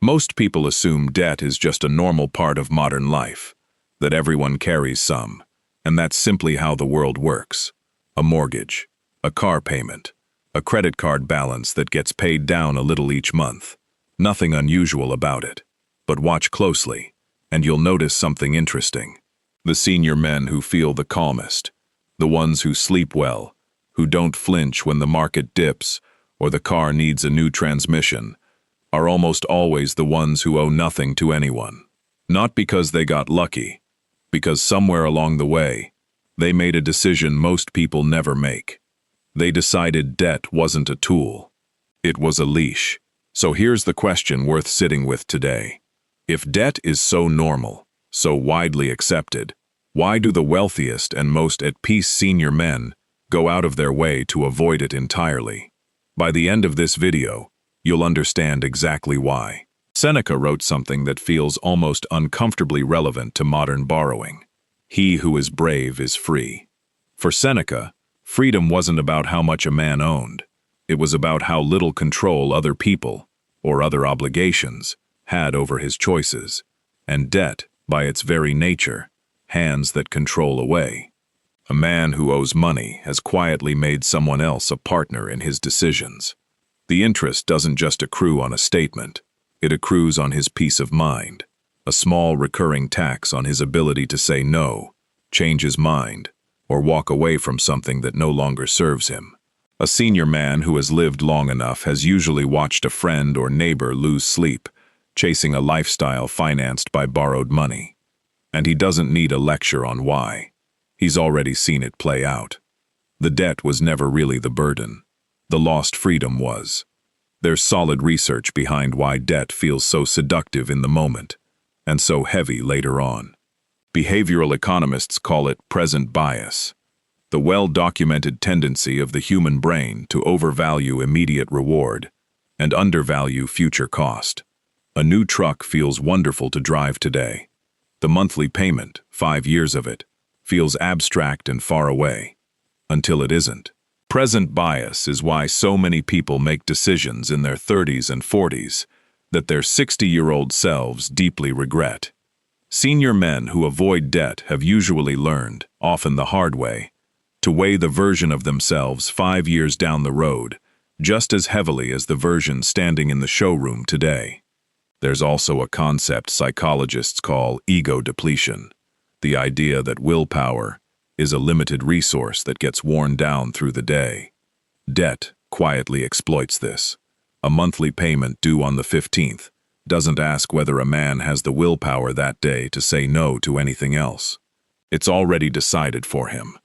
Most people assume debt is just a normal part of modern life, that everyone carries some, and that's simply how the world works. A mortgage, a car payment, a credit card balance that gets paid down a little each month. Nothing unusual about it. But watch closely, and you'll notice something interesting. The senior men who feel the calmest, the ones who sleep well, who don't flinch when the market dips or the car needs a new transmission, are almost always the ones who owe nothing to anyone. Not because they got lucky, because somewhere along the way, they made a decision most people never make. They decided debt wasn't a tool. It was a leash. So here's the question worth sitting with today. If debt is so normal, so widely accepted, why do the wealthiest and most at peace senior men go out of their way to avoid it entirely? By the end of this video, you'll understand exactly why. Seneca wrote something that feels almost uncomfortably relevant to modern borrowing. He who is brave is free. For Seneca, freedom wasn't about how much a man owned. It was about how little control other people, or other obligations, had over his choices. And debt, by its very nature, hands that control away. A man who owes money has quietly made someone else a partner in his decisions. The interest doesn't just accrue on a statement, it accrues on his peace of mind, a small recurring tax on his ability to say no, change his mind, or walk away from something that no longer serves him. A senior man who has lived long enough has usually watched a friend or neighbor lose sleep, chasing a lifestyle financed by borrowed money. And he doesn't need a lecture on why. He's already seen it play out. The debt was never really the burden. The lost freedom was. There's solid research behind why debt feels so seductive in the moment, and so heavy later on. Behavioral economists call it present bias, the well-documented tendency of the human brain to overvalue immediate reward and undervalue future cost. A new truck feels wonderful to drive today. The monthly payment, 5 years of it, feels abstract and far away, until it isn't. Present bias is why so many people make decisions in their 30s and 40s that their 60-year-old selves deeply regret. Senior men who avoid debt have usually learned, often the hard way, to weigh the version of themselves 5 years down the road just as heavily as the version standing in the showroom today. There's also a concept psychologists call ego depletion, the idea that willpower is a limited resource that gets worn down through the day. Debt quietly exploits this. A monthly payment due on the 15th doesn't ask whether a man has the willpower that day to say no to anything else. It's already decided for him.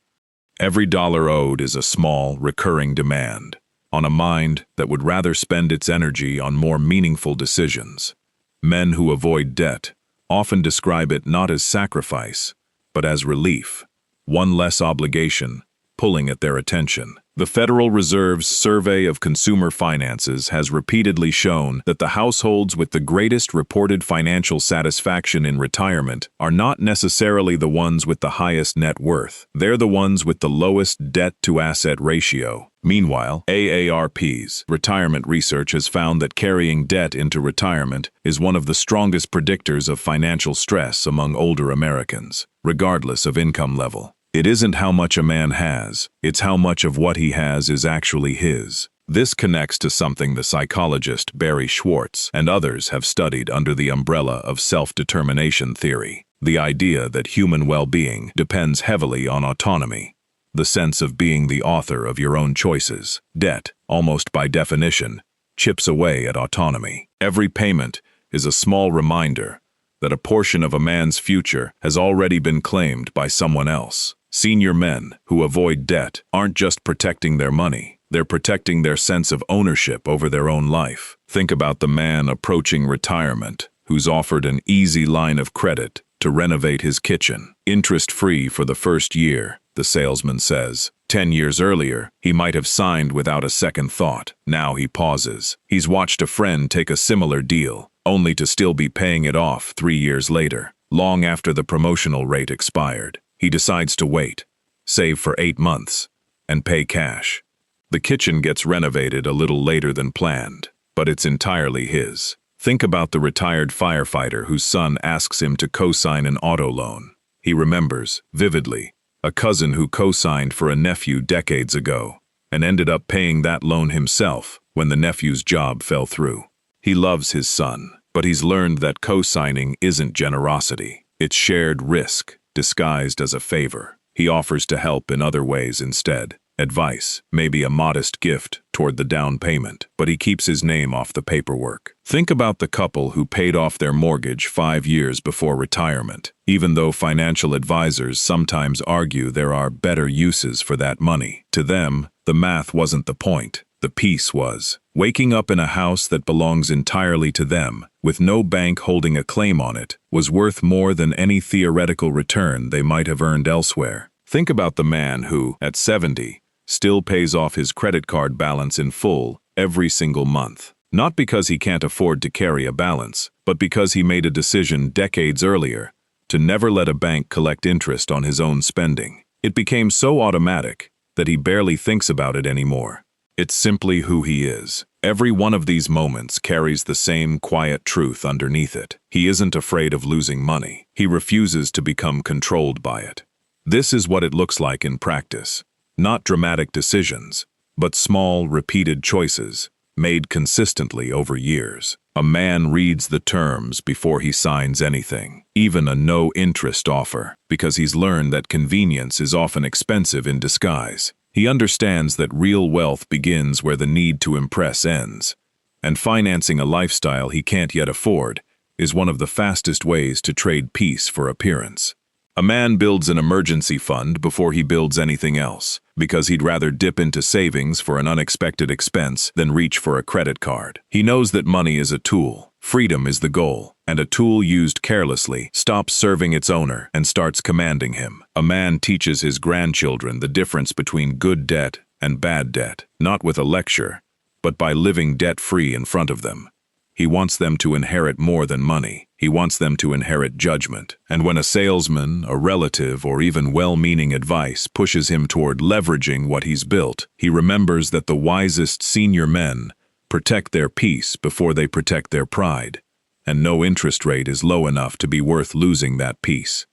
Every dollar owed is a small, recurring demand on a mind that would rather spend its energy on more meaningful decisions. Men who avoid debt often describe it not as sacrifice, but as relief. One less obligation, pulling at their attention. The Federal Reserve's Survey of Consumer Finances has repeatedly shown that the households with the greatest reported financial satisfaction in retirement are not necessarily the ones with the highest net worth. They're the ones with the lowest debt-to-asset ratio. Meanwhile, AARP's retirement research has found that carrying debt into retirement is one of the strongest predictors of financial stress among older Americans, regardless of income level. It isn't how much a man has, it's how much of what he has is actually his. This connects to something the psychologist Barry Schwartz and others have studied under the umbrella of self-determination theory, the idea that human well-being depends heavily on autonomy, the sense of being the author of your own choices. Debt, almost by definition, chips away at autonomy. Every payment is a small reminder that a portion of a man's future has already been claimed by someone else. Senior men who avoid debt aren't just protecting their money, they're protecting their sense of ownership over their own life. Think about the man approaching retirement who's offered an easy line of credit to renovate his kitchen, interest-free for the first year, the salesman says. 10 years earlier, he might have signed without a second thought. Now he pauses. He's watched a friend take a similar deal, only to still be paying it off 3 years later, long after the promotional rate expired. He decides to wait, save for 8 months, and pay cash. The kitchen gets renovated a little later than planned, but it's entirely his. Think about the retired firefighter whose son asks him to co-sign an auto loan. He remembers, vividly, a cousin who co-signed for a nephew decades ago and ended up paying that loan himself when the nephew's job fell through. He loves his son, but he's learned that co-signing isn't generosity. It's shared risk, disguised as a favor. He offers to help in other ways instead. Advice, maybe a modest gift toward the down payment, but he keeps his name off the paperwork. Think about the couple who paid off their mortgage 5 years before retirement, even though financial advisors sometimes argue there are better uses for that money. To them, the math wasn't the point. The peace was. Waking up in a house that belongs entirely to them, with no bank holding a claim on it, was worth more than any theoretical return they might have earned elsewhere. Think about the man who, at 70, still pays off his credit card balance in full every single month. Not because he can't afford to carry a balance, but because he made a decision decades earlier to never let a bank collect interest on his own spending. It became so automatic that he barely thinks about it anymore. It's simply who he is. Every one of these moments carries the same quiet truth underneath it. He isn't afraid of losing money. He refuses to become controlled by it. This is what it looks like in practice. Not dramatic decisions, but small, repeated choices, made consistently over years. A man reads the terms before he signs anything, even a no-interest offer, because he's learned that convenience is often expensive in disguise. He understands that real wealth begins where the need to impress ends, and financing a lifestyle he can't yet afford is one of the fastest ways to trade peace for appearance. A man builds an emergency fund before he builds anything else, because he'd rather dip into savings for an unexpected expense than reach for a credit card. He knows that money is a tool, freedom is the goal, and a tool used carelessly stops serving its owner and starts commanding him. A man teaches his grandchildren the difference between good debt and bad debt, not with a lecture, but by living debt-free in front of them. He wants them to inherit more than money. He wants them to inherit judgment. And when a salesman, a relative, or even well-meaning advice pushes him toward leveraging what he's built, he remembers that the wisest senior men protect their peace before they protect their pride, and no interest rate is low enough to be worth losing that peace.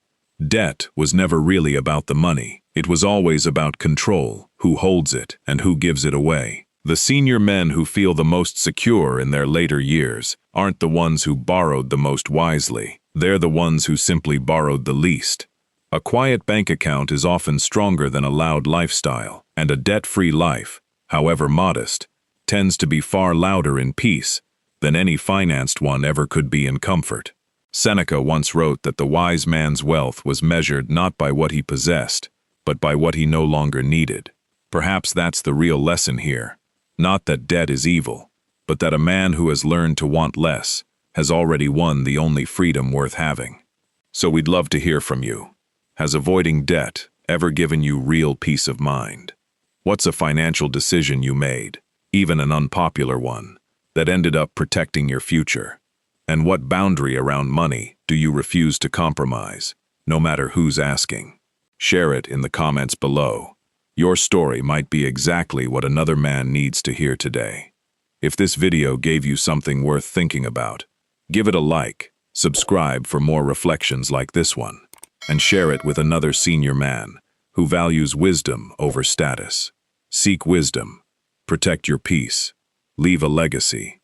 Debt was never really about the money. It was always about control, who holds it and who gives it away. The senior men who feel the most secure in their later years aren't the ones who borrowed the most wisely. They're the ones who simply borrowed the least. A quiet bank account is often stronger than a loud lifestyle, and a debt-free life, however modest, tends to be far louder in peace than any financed one ever could be in comfort. Seneca once wrote that the wise man's wealth was measured not by what he possessed, but by what he no longer needed. Perhaps that's the real lesson here. Not that debt is evil, but that a man who has learned to want less has already won the only freedom worth having. So we'd love to hear from you. Has avoiding debt ever given you real peace of mind? What's a financial decision you made, even an unpopular one, that ended up protecting your future? And what boundary around money do you refuse to compromise, no matter who's asking? Share it in the comments below. Your story might be exactly what another man needs to hear today. If this video gave you something worth thinking about, give it a like, subscribe for more reflections like this one, and share it with another senior man who values wisdom over status. Seek wisdom, protect your peace, leave a legacy,